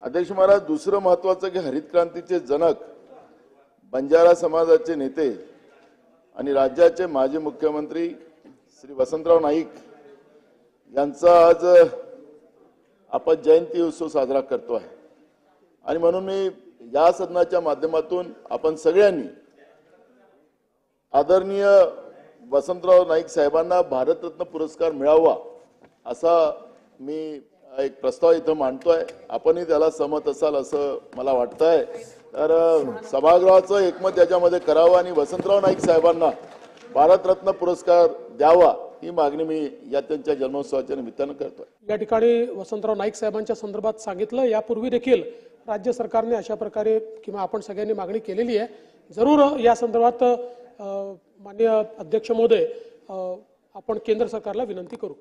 अध्यक्ष महाराज, दुसरं महत्वाचं की हरित क्रांतीचे जनक बंजारा समाजाचे नेते आणि राज्याचे माजी मुख्यमंत्री श्री वसंतराव नाईक यांचा आज आपण जयंती उत्सव साजरा करतो आहे। आणि म्हणून मी या सदनाच्या माध्यमातून आपण सगळ्यांनी आदरणीय वसंतराव नाईक साहेबांना भारतरत्न पुरस्कार मिळावा असा मी एक प्रस्ताव इथं मांडतोय। आपणही त्याला सहमत असाल असं मला वाटतंय। तर सभागृहाचं एकमत याच्यामध्ये करावं आणि वसंतराव नाईक साहेबांना भारतरत्न पुरस्कार द्यावा ही मागणी मी या त्यांच्या जन्मोत्सवाच्या निमित्तानं करतोय। या ठिकाणी वसंतराव नाईक साहेबांच्या संदर्भात सांगितलं, यापूर्वी देखील राज्य सरकारने अशा प्रकारे किंवा आपण सगळ्यांनी मागणी केलेली आहे। जरूर या संदर्भात माननीय अध्यक्ष महोदय आपण केंद्र सरकारला विनंती करू।